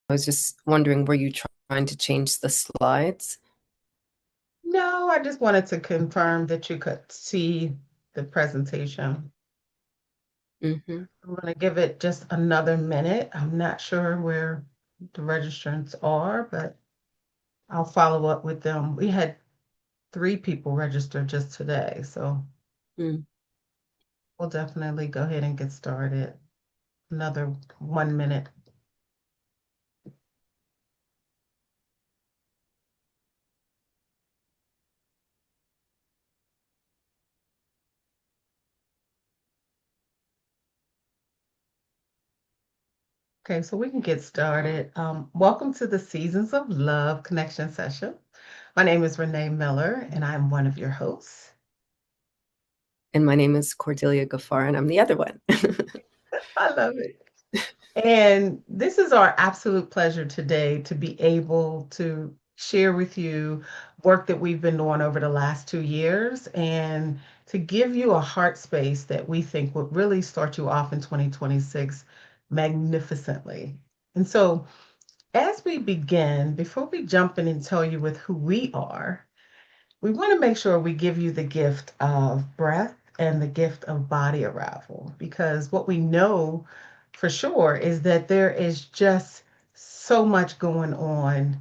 was just wondering, were you trying to change the slides? No, I just wanted to confirm that you could see the presentation. Mm-hmm. I'm going to give it just another minute. I'm not sure where the registrants are, but I'll follow up with them. We had 3 people register just today, so Mm. we'll definitely go ahead and get started. Another 1 minute. Okay, so we can get started. Welcome to the Seasons of Love Connection session. My name is Renee Miller, and I'm one of your hosts. And my name is Cordelia Gaffar, and I'm the other one. I love it. And this is our absolute pleasure today to be able to share with you work that we've been doing over the last 2 years and to give you a heart space that we think would really start you off in 2026 magnificently. And so, as we begin, before we jump in and tell you with who we are, we want to make sure we give you the gift of breath and the gift of body arrival because what we know for sure is that there is just so much going on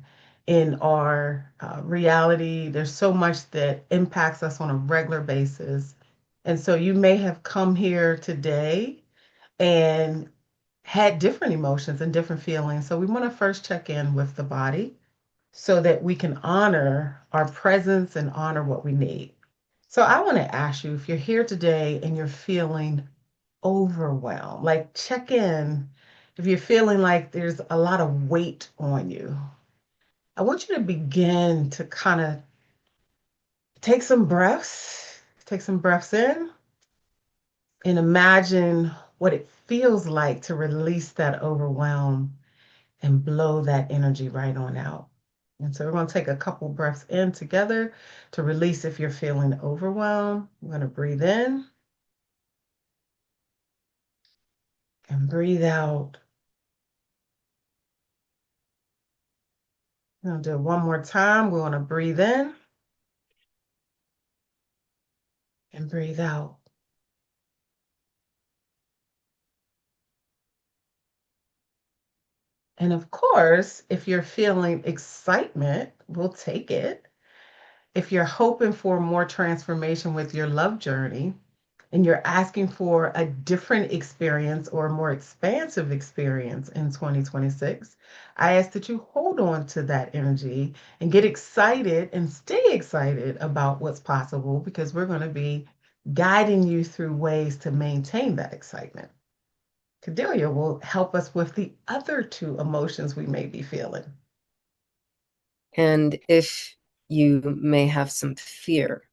in our reality. There's so much that impacts us on a regular basis. And so you may have come here today and had different emotions and different feelings. So we want to first check in with the body so that we can honor our presence and honor what we need. So I want to ask you if you're here today and you're feeling overwhelmed, like check in if you're feeling like there's a lot of weight on you. I want you to begin to kind of take some breaths in and imagine what it feels like to release that overwhelm and blow that energy right on out. And so we're going to take a couple breaths in together to release if you're feeling overwhelmed. We're going to breathe in and breathe out. We're going to do it one more time. We want to breathe in and breathe out. And of course, if you're feeling excitement, we'll take it. If you're hoping for more transformation with your love journey, and you're asking for a different experience or a more expansive experience in 2026, I ask that you hold on to that energy and get excited and stay excited about what's possible because we're going to be guiding you through ways to maintain that excitement. Cordelia will help us with the other 2 emotions we may be feeling. And if you may have some fear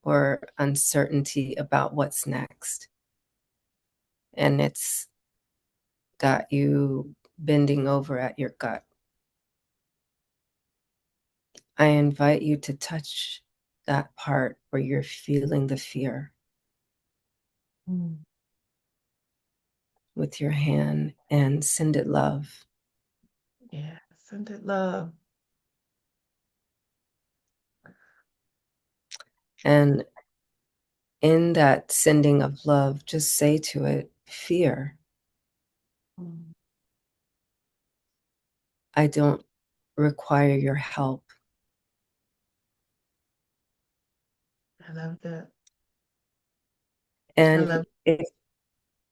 or uncertainty about what's next, and it's got you bending over at your gut, I invite you to touch that part where you're feeling the fear Mm. with your hand and send it love. Yeah, send it love. And in that sending of love, just say to it, fear, Mm. I don't require your help. I love that. I And love.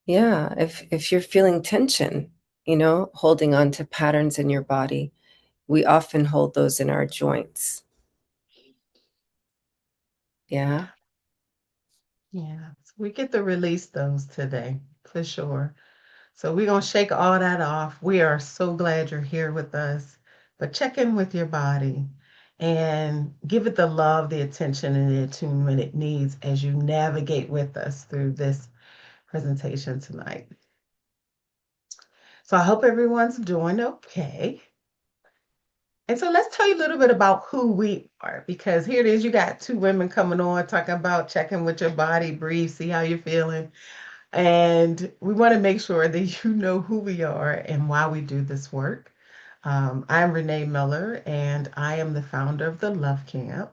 yeah, if you're feeling tension, holding on to patterns in your body, we often hold those in our joints. Yeah. Yeah, yeah. So we get to release those today for sure. So we're going to shake all that off. We are so glad you're here with us. But check in with your body and give it the love, the attention, and the attunement it needs as you navigate with us through this presentation tonight. So I hope everyone's doing okay. And so let's tell you a little bit about who we are because here it is. You got 2 women coming on talking about checking with your body, breathe, see how you're feeling. And we want to make sure that you know who we are and why we do this work. I'm Renee Miller, and I am the founder of the Love Camp.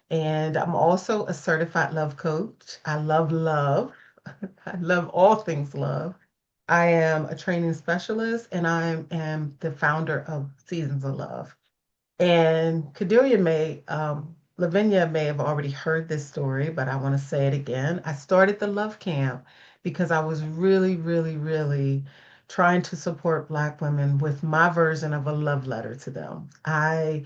And I'm also a certified love coach. I love love. I love all things love. I am a training specialist, and I am the founder of Seasons of Love. And Lavinia may have already heard this story, but I want to say it again. I started the Love Camp because I was really, really, really trying to support Black women with my version of a love letter to them. I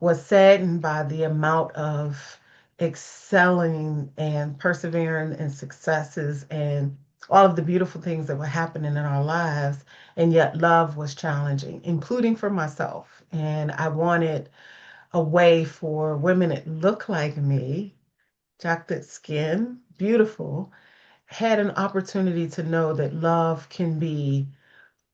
was saddened by the amount of excelling and persevering and successes and all of the beautiful things that were happening in our lives. And yet, love was challenging, including for myself. And I wanted a way for women that look like me, chocolate skin, beautiful, had an opportunity to know that love can be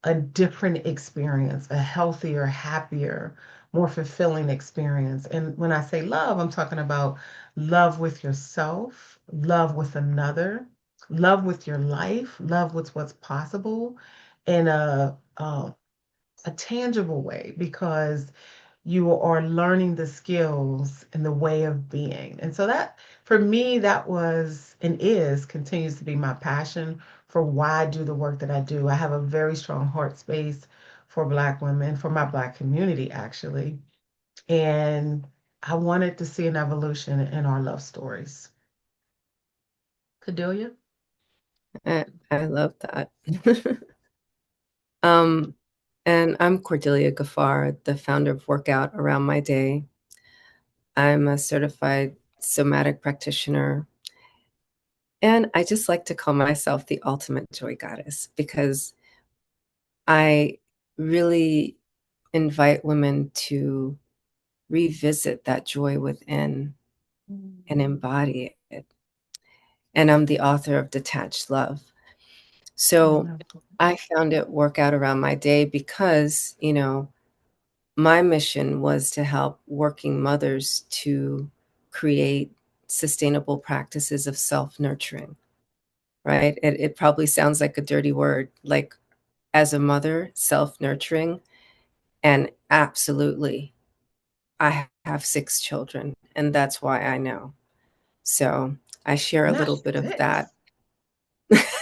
a different experience, a healthier, happier, more fulfilling experience. And when I say love, I'm talking about love with yourself, love with another, love with your life, love with what's possible in a tangible way because you are learning the skills and the way of being. And so that, for me, that was and is, continues to be my passion for why I do the work that I do. I have a very strong heart space for Black women, for my Black community, actually. And I wanted to see an evolution in our love stories. Cordelia? I love that. Um, and I'm Cordelia Gaffar, the founder of Workout Around My Day. I'm a certified somatic practitioner, and I just like to call myself the ultimate joy goddess because I really invite women to revisit that joy within and embody it. And I'm the author of Detached Love. I So love I found it work out around my day because, my mission was to help working mothers to create sustainable practices of self-nurturing, right? It probably sounds like a dirty word, like as a mother, self-nurturing. And absolutely, I have 6 children, and that's why I know. So I share a not little bit of that. six.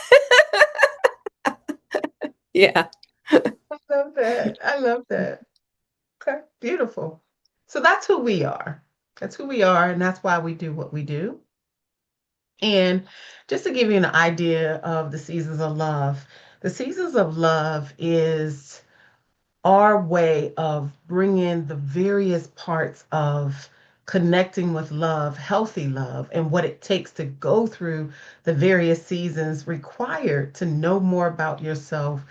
Yeah. I love that. I love that. Okay, beautiful. So that's who we are. That's who we are, and that's why we do what we do. And just to give you an idea of the seasons of love, the seasons of love is our way of bringing the various parts of connecting with love, healthy love, and what it takes to go through the various seasons required to know more about yourself,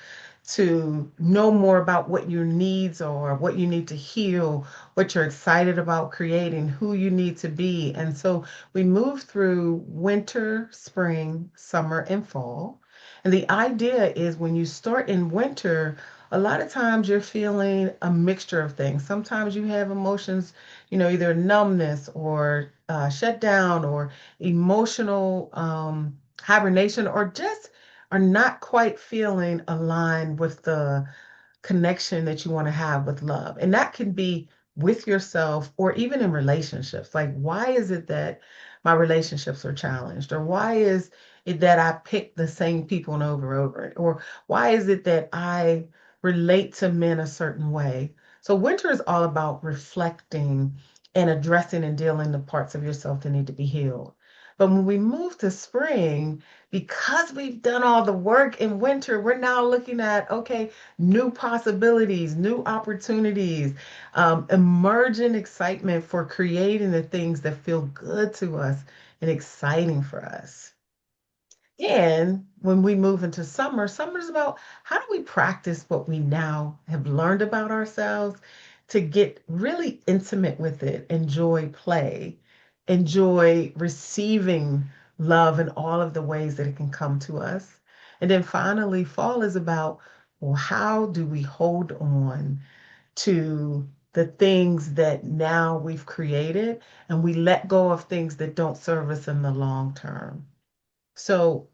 to know more about what your needs are, what you need to heal, what you're excited about creating, who you need to be. And so we move through winter, spring, summer, and fall. And the idea is when you start in winter, a lot of times you're feeling a mixture of things. Sometimes you have emotions, either numbness or shut down or emotional hibernation or just are not quite feeling aligned with the connection that you want to have with love. And that can be with yourself or even in relationships. Like, why is it that my relationships are challenged? Or why is it that I pick the same people and over? Or why is it that I relate to men a certain way? So winter is all about reflecting and addressing and dealing the parts of yourself that need to be healed. But when we move to spring, because we've done all the work in winter, we're now looking at, okay, new possibilities, new opportunities, emerging excitement for creating the things that feel good to us and exciting for us. And when we move into summer, summer is about how do we practice what we now have learned about ourselves to get really intimate with it, enjoy play, enjoy receiving love in all of the ways that it can come to us. And then finally, fall is about, well, how do we hold on to the things that now we've created and we let go of things that don't serve us in the long term? So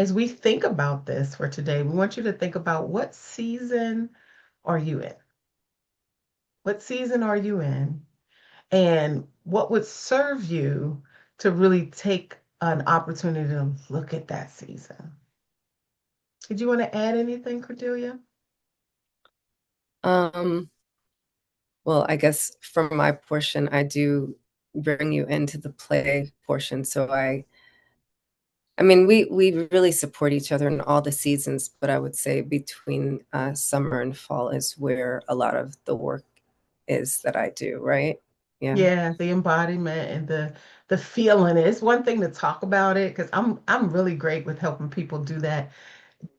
as we think about this for today, we want you to think about what season are you in? What season are you in? And what would serve you to really take an opportunity to look at that season? Did you want to add anything, Cordelia? Um, well, I guess from my portion, I do bring you into the play portion. So I mean, we really support each other in all the seasons, but I would say between summer and fall is where a lot of the work is that I do, right? Yeah. Yeah, the embodiment and the feeling. It's one thing to talk about it because I'm really great with helping people do that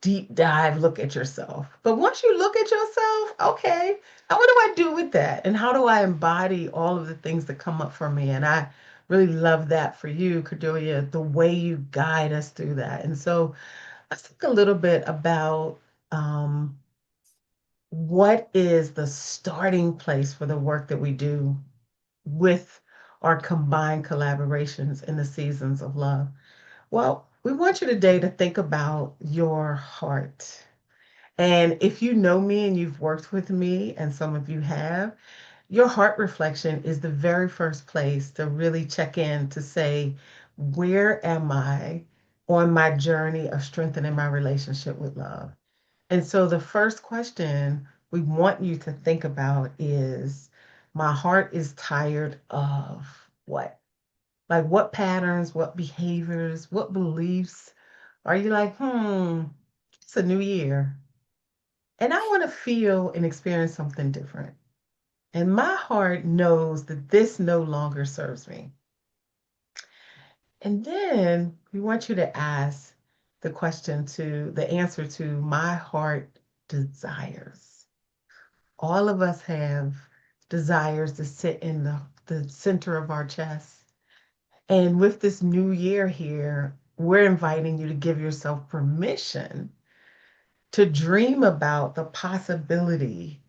deep dive look at yourself. But once you look at yourself, okay, now what do I do with that? And how do I embody all of the things that come up for me? And I really love that for you, Cordelia, the way you guide us through that. And so let's talk a little bit about um, what is the starting place for the work that we do with our combined collaborations in the seasons of love. Well, we want you today to think about your heart. And if you know me and you've worked with me, and some of you have, your heart reflection is the very first place to really check in to say, where am I on my journey of strengthening my relationship with love? And so the first question we want you to think about is, my heart is tired of what? Like what patterns, what behaviors, what beliefs are you like, it's a new year. And I want to feel and experience something different. And my heart knows that this no longer serves me. And then we want you to ask the answer to my heart desires. All of us have desires that sit in the center of our chest. And with this new year here, we're inviting you to give yourself permission to dream about the possibility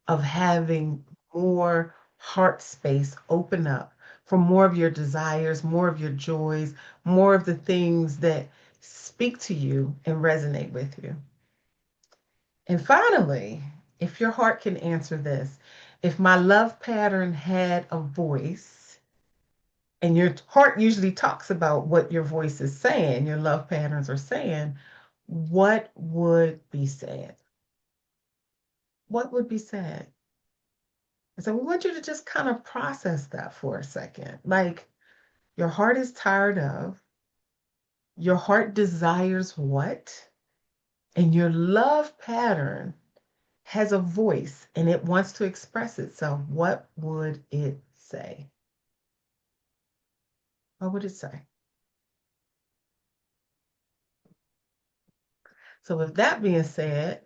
of having more heart space open up for more of your desires, more of your joys, more of the things that speak to you and resonate with you. And finally, if your heart can answer this, if my love pattern had a voice, and your heart usually talks about what your voice is saying, your love patterns are saying, what would be said? What would be said? And so we want you to just kind of process that for a second. Like your heart is tired of, your heart desires what, and your love pattern has a voice and it wants to express itself. What would it say? What would it say? So with that being said,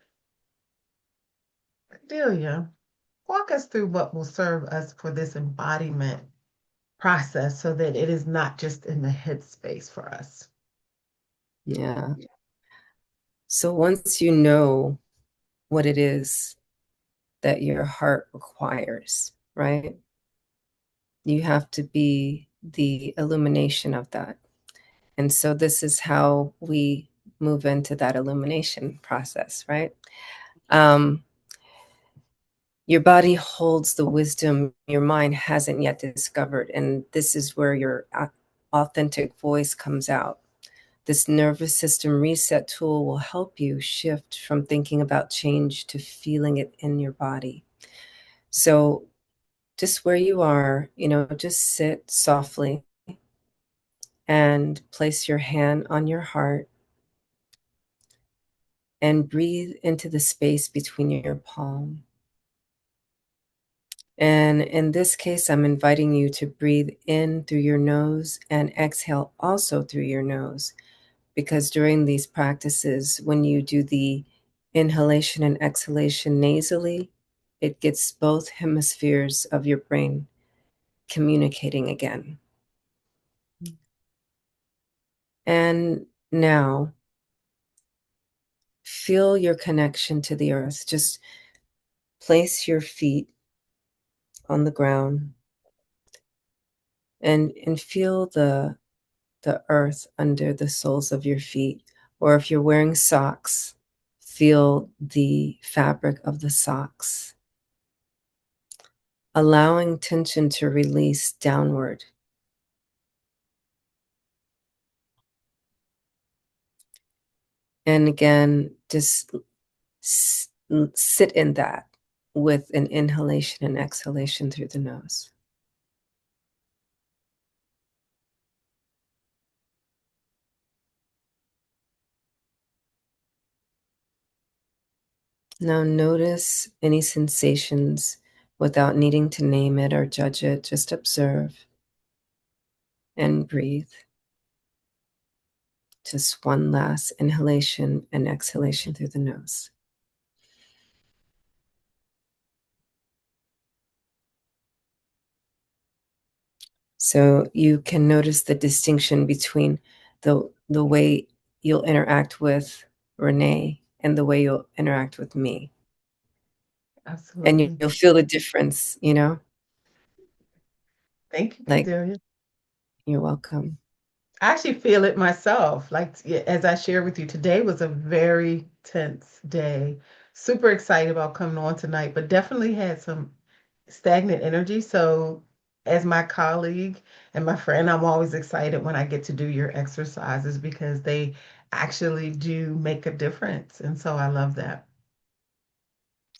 Delia, walk us through what will serve us for this embodiment process so that it is not just in the head space for us. Yeah. So once you know what it is that your heart requires, right? You have to be the illumination of that. And so this is how we move into that illumination process, right? Um, your body holds the wisdom your mind hasn't yet discovered. And this is where your authentic voice comes out. This nervous system reset tool will help you shift from thinking about change to feeling it in your body. So just where you are, just sit softly and place your hand on your heart and breathe into the space between your palm. And in this case, I'm inviting you to breathe in through your nose and exhale also through your nose. Because during these practices, when you do the inhalation and exhalation nasally, it gets both hemispheres of your brain communicating again. And now, feel your connection to the earth. Just place your feet on the ground and feel the earth under the soles of your feet, Or if you're wearing socks, feel the fabric of the socks, allowing tension to release downward. And again, just sit in that with an inhalation and exhalation through the nose. Now notice any sensations without needing to name it or judge it. Just observe and breathe. Just one last inhalation and exhalation through the nose. So you can notice the distinction between the way you'll interact with Renee and the way you'll interact with me. And Absolutely. you'll feel the difference, you know? Thank you, Like, Cordelia. you're welcome. I actually feel it myself. Like as I shared with you, today was a very tense day. Super excited about coming on tonight, but definitely had some stagnant energy. So, as my colleague and my friend, I'm always excited when I get to do your exercises because they actually do make a difference. And so I love that.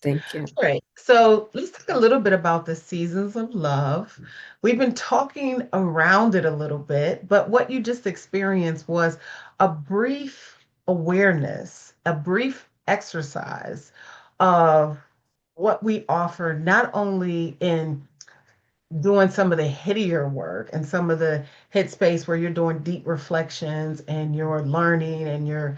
Thank you. All right. So let's talk a little bit about the seasons of love. We've been talking around it a little bit, but what you just experienced was a brief awareness, a brief exercise of what we offer, not only in doing some of the headier work and some of the headspace where you're doing deep reflections and you're learning and you're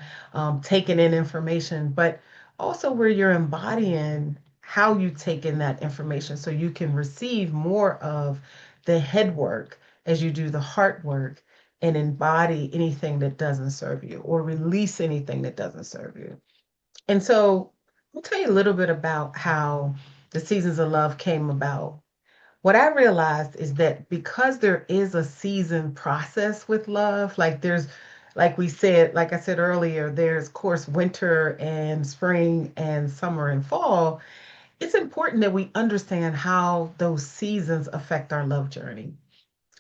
taking in information, but also where you're embodying how you take in that information so you can receive more of the head work as you do the heart work and embody anything that doesn't serve you or release anything that doesn't serve you. And so I'll tell you a little bit about how the Seasons of Love came about. What I realized is that because there is a season process with love, like there's, like we said, like I said earlier, there's, of course, winter and spring and summer and fall. It's important that we understand how those seasons affect our love journey.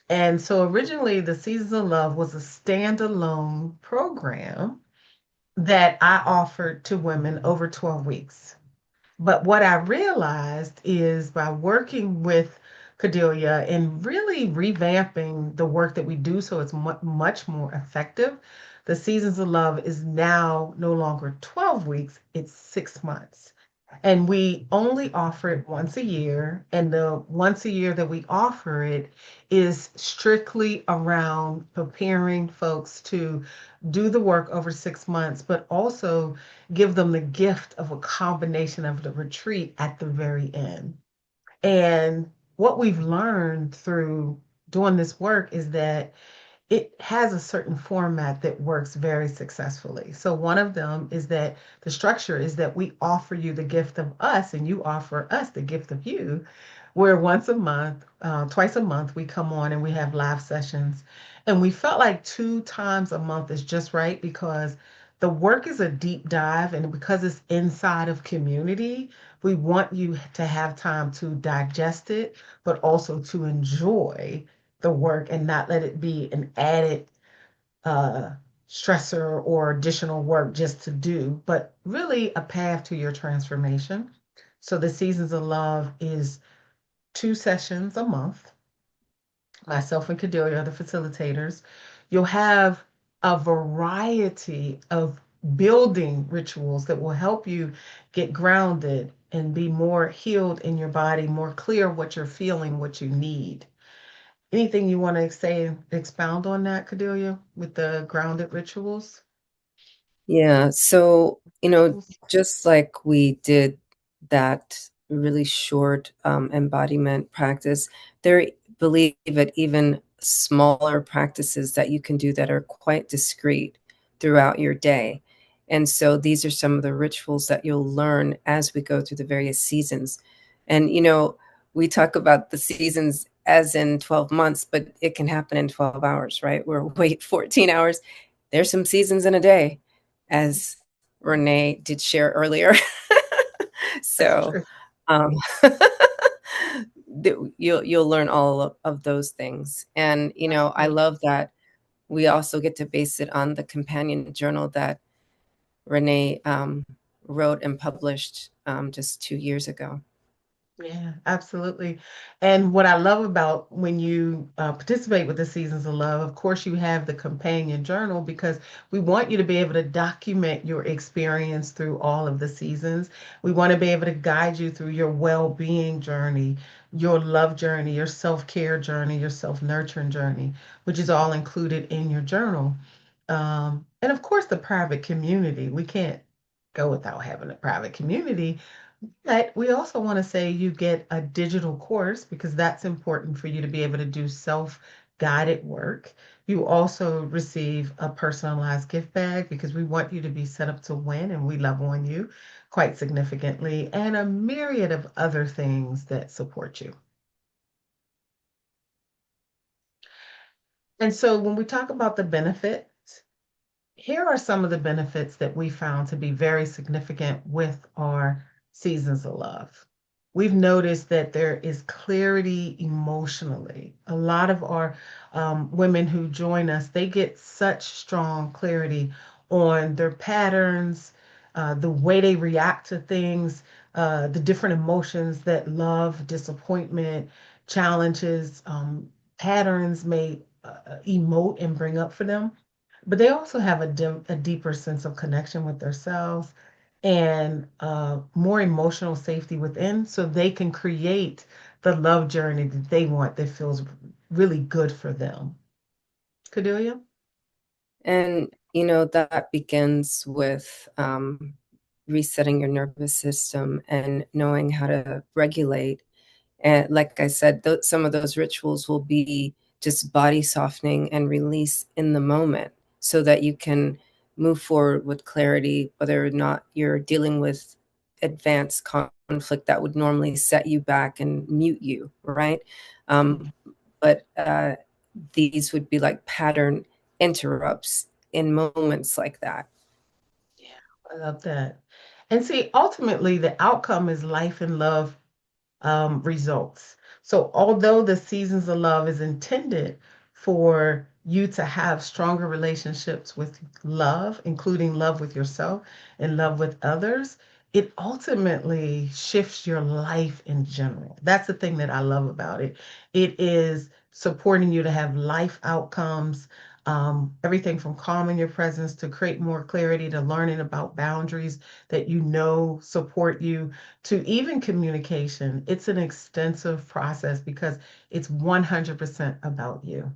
And so originally, the Seasons of Love was a standalone program that I offered to women over 12 weeks. But what I realized is by working with Cordelia and really revamping the work that we do so it's much more effective, the Seasons of Love is now no longer 12 weeks, it's 6 months. And we only offer it once a year. And the once a year that we offer it is strictly around preparing folks to do the work over 6 months, but also give them the gift of a combination of the retreat at the very end. And what we've learned through doing this work is that it has a certain format that works very successfully. So one of them is that the structure is that we offer you the gift of us and you offer us the gift of you, where once a month, twice a month, we come on and we have live sessions. And we felt like 2 times a month is just right because the work is a deep dive. And because it's inside of community, we want you to have time to digest it, but also to enjoy the work and not let it be an added uh, stressor or additional work just to do, but really a path to your transformation. So the Seasons of Love is 2 sessions a month. Myself and Cordelia are the facilitators. You'll have a variety of building rituals that will help you get grounded and be more healed in your body, more clear what you're feeling, what you need. Anything you want to say, expound on that, Cordelia, with the grounded rituals? Yeah. So, just like we did that really short embodiment practice, there, believe it, even smaller practices that you can do that are quite discreet throughout your day. And so these are some of the rituals that you'll learn as we go through the various seasons. And, we talk about the seasons as in 12 months, but it can happen in 12 hours, right? We're wait 14 hours. There's some seasons in a day. as Renee did share earlier. That's So true. um, you'll learn all of those things. And I Absolutely. love that we also get to base it on the companion journal that Renee wrote and published just 2 years ago. Yeah, absolutely. And what I love about when you participate with the Seasons of Love, of course, you have the companion journal because we want you to be able to document your experience through all of the seasons. We want to be able to guide you through your well-being journey, your love journey, your self-care journey, your self-nurturing journey, which is all included in your journal. And of course, the private community. We can't go without having a private community, but we also want to say you get a digital course because that's important for you to be able to do self-guided work. You also receive a personalized gift bag because we want you to be set up to win and we love on you quite significantly, and a myriad of other things that support you. And so when we talk about the benefits, here are some of the benefits that we found to be very significant with our seasons of love. We've noticed that there is clarity emotionally. A lot of our women who join us, they get such strong clarity on their patterns, the way they react to things, the different emotions that love, disappointment, challenges, patterns may emote and bring up for them, but they also have a deeper sense of connection with themselves and more emotional safety within, so they can create the love journey that they want that feels really good for them. Cordelia? And that begins with resetting your nervous system and knowing how to regulate. And like I said, some of those rituals will be just body softening and release in the moment so that you can move forward with clarity, whether or not you're dealing with advanced conflict that would normally set you back and mute you, right? Yeah, But these would be like pattern interrupts in moments like that. I love that. And see, ultimately, the outcome is life and love results. So, although the seasons of love is intended for you to have stronger relationships with love, including love with yourself and love with others, it ultimately shifts your life in general. That's the thing that I love about it. It is supporting you to have life outcomes. Everything from calming your presence to create more clarity to learning about boundaries that you know support you to even communication. It's an extensive process because it's 100% about you.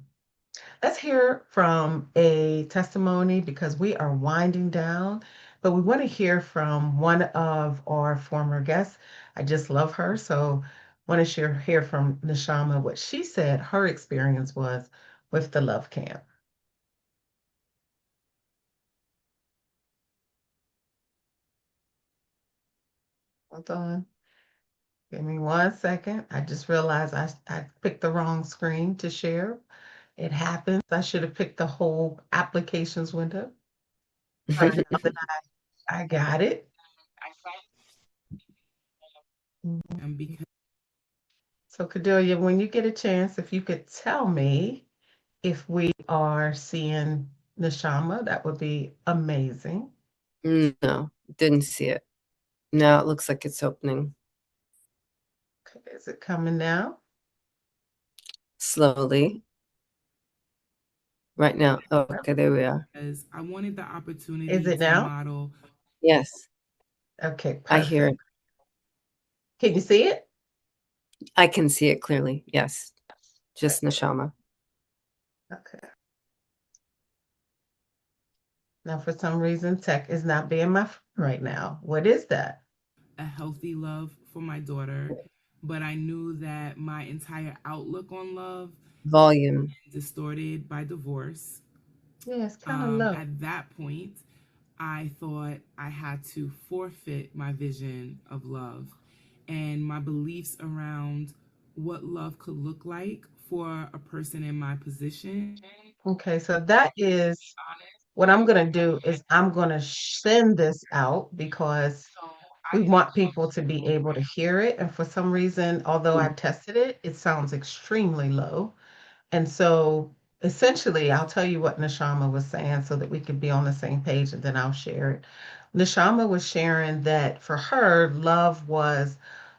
Let's hear from a testimony because we are winding down, but we want to hear from one of our former guests. I just love her, so want to hear from Nishama what she said her experience was with the Love Camp. Hold on. Give me 1 second. I just realized I picked the wrong screen to share. It happens. I should have picked the whole applications window. But now that I got it. Mhm. And because So, Cordelia, when you get a chance, if you could tell me if we are seeing Nishama, that would be amazing. No, didn't see it. Now it looks like it's opening Okay, is it coming now? slowly right now. Okay, there we are. I wanted the Is opportunity it to now? model Yes, Okay, I hear perfect. it. Can you see it? I can see it clearly. Yes, just Okay, Neshama. okay. Now, for some reason, tech is not being my friend right now. What is that? a healthy love for my daughter, but I knew that my entire outlook on love Volume. distorted by divorce. Yeah, it's kind of low. At that point, I thought I had to forfeit my vision of love and my beliefs around what love could look like for a person in my position. Okay, so that is. what I'm going to do is I'm going to send this out because we want people to be able to hear it. And for some reason, although Mm. I've tested it, it sounds extremely low. And so essentially, I'll tell you what Nishama was saying so that we could be on the same page and then I'll share it. Nishama was sharing that for her, love was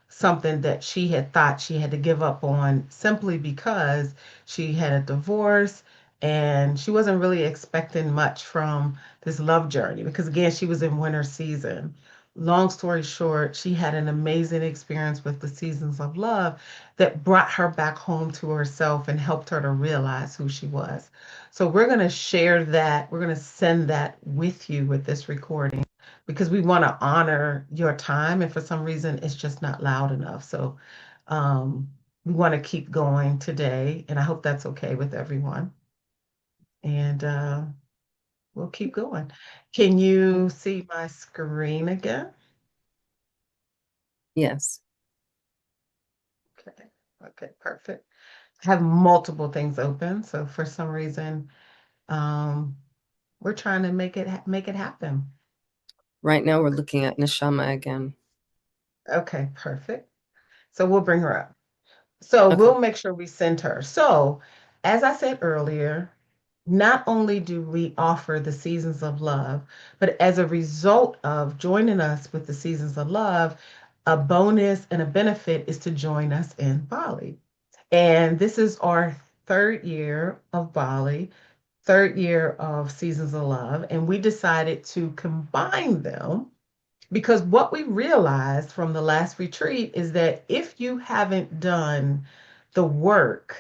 something that she had thought she had to give up on simply because she had a divorce and she wasn't really expecting much from this love journey because, again, she was in winter season. Long story short, she had an amazing experience with the seasons of love that brought her back home to herself and helped her to realize who she was. So, we're going to share that. We're going to send that with you with this recording because we want to honor your time. And for some reason, it's just not loud enough. So, um, we want to keep going today. And I hope that's okay with everyone. And we'll keep going. Can you see my screen again? Yes. Okay. Okay, perfect. I have multiple things open. So for some reason, um, we're trying to make it happen. Right now we're looking at Nishama again. Okay, perfect. So we'll bring her up. So Okay. we'll make sure we send her. So, as I said earlier, not only do we offer the seasons of love, but as a result of joining us with the seasons of love, a bonus and a benefit is to join us in Bali. And this is our third year of Bali, third year of Seasons of Love. And we decided to combine them because what we realized from the last retreat is that if you haven't done the work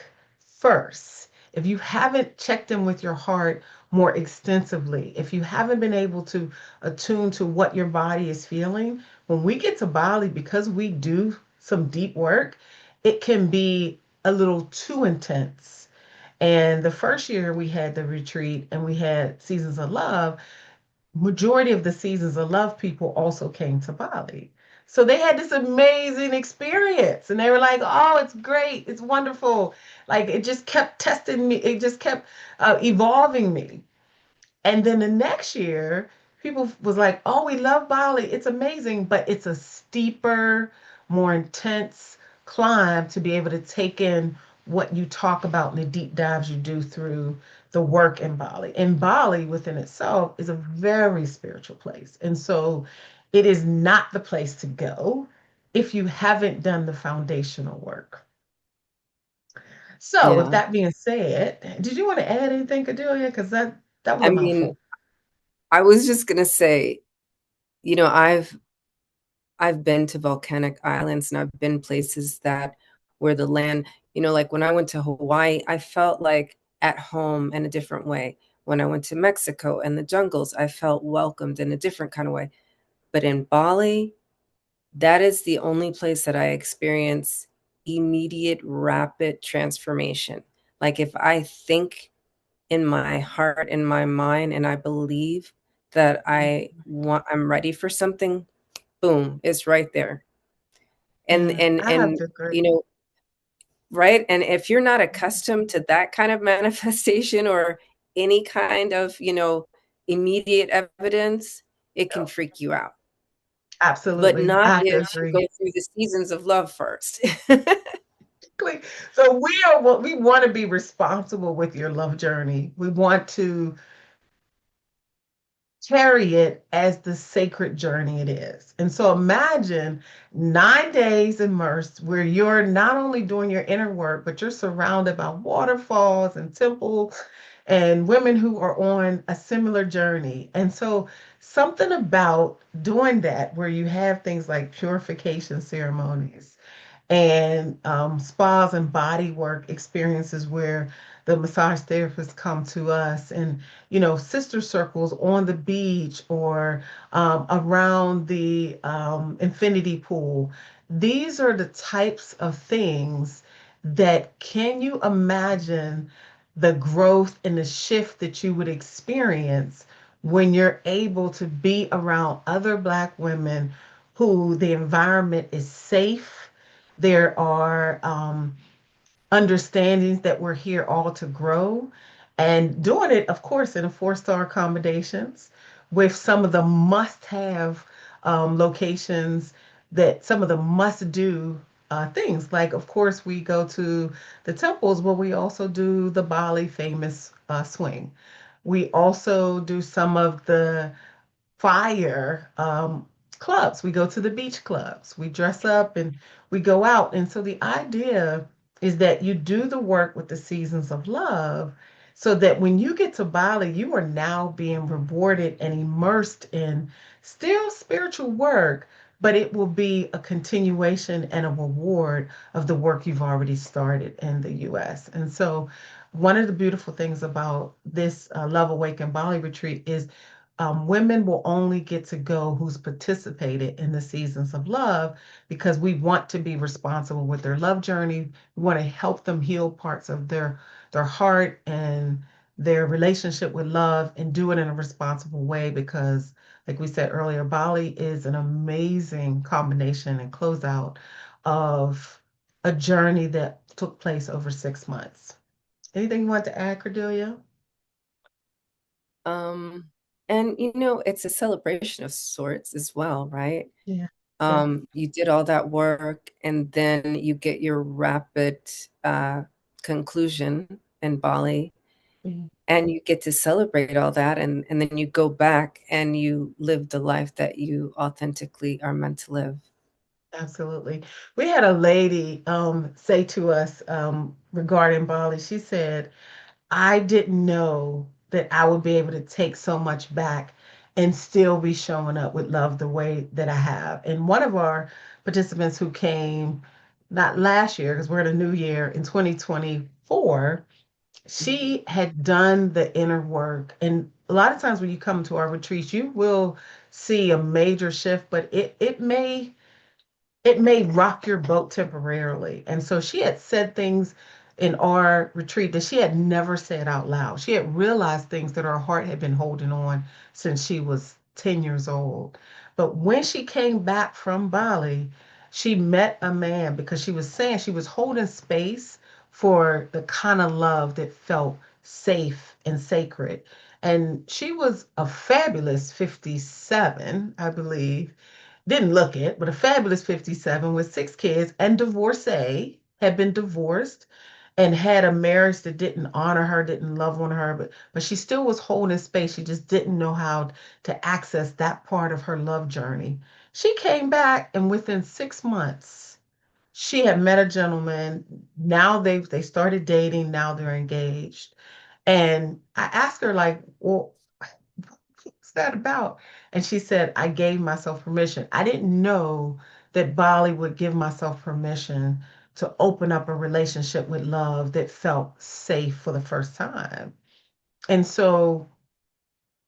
first, if you haven't checked in with your heart more extensively, if you haven't been able to attune to what your body is feeling, when we get to Bali, because we do some deep work, it can be a little too intense. And the first year we had the retreat and we had Seasons of Love, majority of the seasons of love people also came to Bali. So they had this amazing experience and they were like, oh, it's great. It's wonderful. Like it just kept testing me. It just kept evolving me. And then the next year, people was like, "Oh, we love Bali. It's amazing, but it's a steeper, more intense climb to be able to take in what you talk about in the deep dives you do through the work in Bali." And Bali within itself is a very spiritual place. And so it is not the place to go if you haven't done the foundational work. So with Yeah. that being said, did you want to add anything, Cordelia? Because that was I a mean, mouthful. I was just gonna say, you know, I've been to volcanic islands and I've been places that where the land, like when I went to Hawaii, I felt like at home in a different way. When I went to Mexico and the jungles, I felt welcomed in a different kind of way. But in Bali, that is the only place that I experience immediate, rapid transformation. Like if I think in my heart, in my mind, and I believe that I'm ready for something, boom, it's right there. And Yeah, and I have and to agree. you know, right? And if you're not accustomed to that kind of manifestation or any kind of, immediate evidence, it can Yeah, freak you out. But absolutely. not I have to if you agree. go through the seasons of love first. So we want to be responsible with your love journey. We want to carry it as the sacred journey it is. And so imagine 9 days immersed where you're not only doing your inner work, but you're surrounded by waterfalls and temples and women who are on a similar journey. And so something about doing that where you have things like purification ceremonies and spas and body work experiences where the massage therapists come to us and sister circles on the beach or around the infinity pool. These are the types of things that, can you imagine the growth and the shift that you would experience when you're able to be around other Black women who the environment is safe. There are understandings that we're here all to grow. and doing it, of course, in a four-star accommodations with some of the must-have locations, that some of the must-do things. Like, of course, we go to the temples, but we also do the Bali famous swing. We also do some of the fire clubs. We go to the beach clubs. We dress up and we go out. And so the idea is that you do the work with the seasons of love so that when you get to Bali, you are now being rewarded and immersed in still spiritual work, but it will be a continuation and a reward of the work you've already started in the US. And so one of the beautiful things about this Love Awaken Bali retreat is women will only get to go who's participated in the seasons of love, because we want to be responsible with their love journey. We want to help them heal parts of their heart and their relationship with love, and do it in a responsible way, because like we said earlier, Bali is an amazing combination and closeout of a journey that took place over 6 months. Anything you want to add, Cordelia? Um, and you know, it's a celebration of sorts as well, right? Yeah. Yeah. You did all that work and then you get your rapid conclusion in Bali, Yeah. and you get to celebrate all that, and then you go back and you live the life that you authentically are meant to live. Absolutely. We had a lady say to us regarding Bali, she said, I didn't know that I would be able to take so much back and still be showing up with love the way that I have. And one of our participants who came, not last year, because we're in a new year, in 2024, she had done the inner work. And a lot of times when you come to our retreats, you will see a major shift, but it may rock your boat temporarily. And so she had said things in our retreat that she had never said out loud. She had realized things that her heart had been holding on since she was 10 years old. But when she came back from Bali, she met a man, because she was saying she was holding space for the kind of love that felt safe and sacred. And she was a fabulous 57, I believe, didn't look it, but a fabulous 57 with 6 kids, and divorcee, had been divorced and had a marriage that didn't honor her, didn't love on her, but she still was holding space. She just didn't know how to access that part of her love journey. She came back, and within 6 months, she had met a gentleman. Now they started dating, now they're engaged. And I asked her, like, well, what's that about? And she said, I gave myself permission. I didn't know that Bali would give myself permission to open up a relationship with love that felt safe for the first time. And so,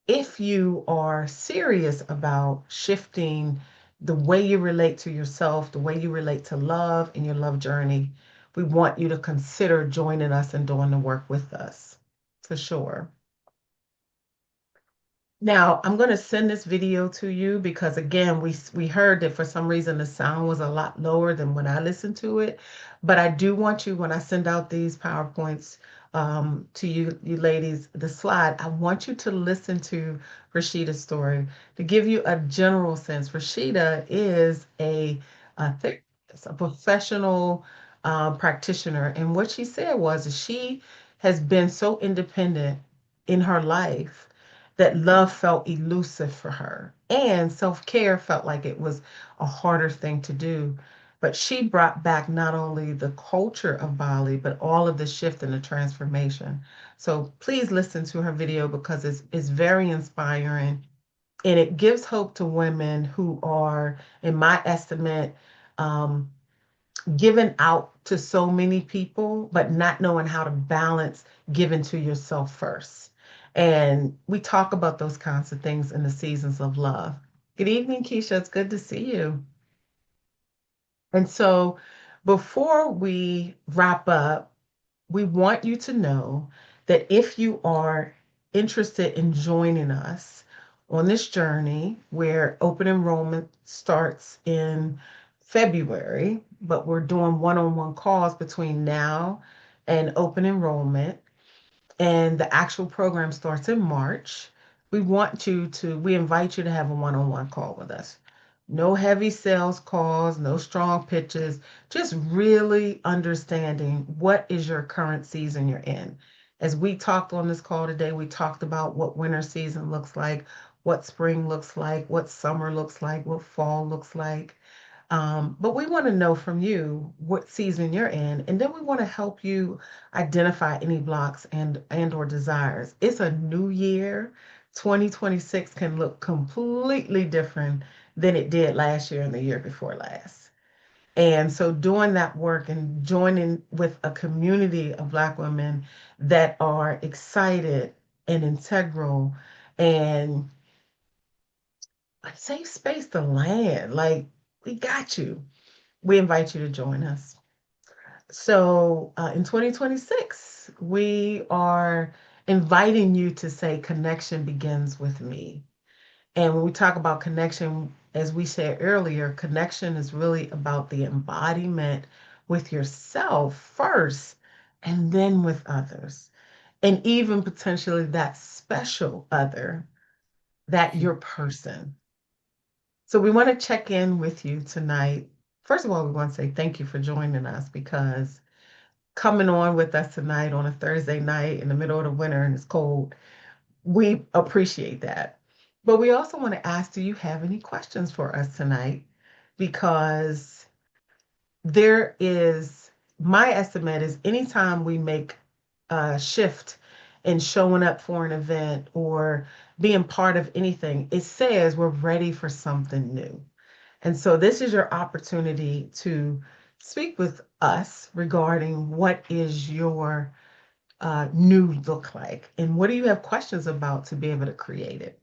if you are serious about shifting the way you relate to yourself, the way you relate to love in your love journey, we want you to consider joining us and doing the work with us, for sure. Now, I'm going to send this video to you because, again, we heard that for some reason the sound was a lot lower than when I listened to it. But I do want you, when I send out these PowerPoints to you ladies, the slide, I want you to listen to Rashida's story to give you a general sense. Rashida is a therapist, a professional practitioner. And what she said was that she has been so independent in her life that love felt elusive for her, and self-care felt like it was a harder thing to do. But she brought back not only the culture of Bali, but all of the shift and the transformation. So please listen to her video because it's very inspiring, and it gives hope to women who are, in my estimate, um, given out to so many people, but not knowing how to balance giving to yourself first. And we talk about those kinds of things in the seasons of love. Good evening, Keisha. It's good to see you. And so, before we wrap up, we want you to know that if you are interested in joining us on this journey, where open enrollment starts in February, but we're doing one-on-one calls between now and open enrollment. and the actual program starts in March. We invite you to have a one-on-one call with us. No heavy sales calls, no strong pitches, just really understanding what is your current season you're in. As we talked on this call today, we talked about what winter season looks like, what spring looks like, what summer looks like, what fall looks like. But we want to know from you what season you're in, and then we want to help you identify any blocks and or desires. It's a new year. 2026 can look completely different than it did last year and the year before last. And so doing that work and joining with a community of Black women that are excited and integral and a safe space to land, like we got you. We invite you to join us. So in 2026, we are inviting you to say connection begins with me. And when we talk about connection, as we said earlier, connection is really about the embodiment with yourself first and then with others. And even potentially that special other, that your person. So we want to check in with you tonight. First of all, we want to say thank you for joining us, because coming on with us tonight on a Thursday night in the middle of the winter and it's cold, we appreciate that. But we also want to ask, do you have any questions for us tonight? Because there is, my estimate is anytime we make a shift in showing up for an event or being part of anything, it says we're ready for something new. And so this is your opportunity to speak with us regarding what is your new look like and what do you have questions about to be able to create it.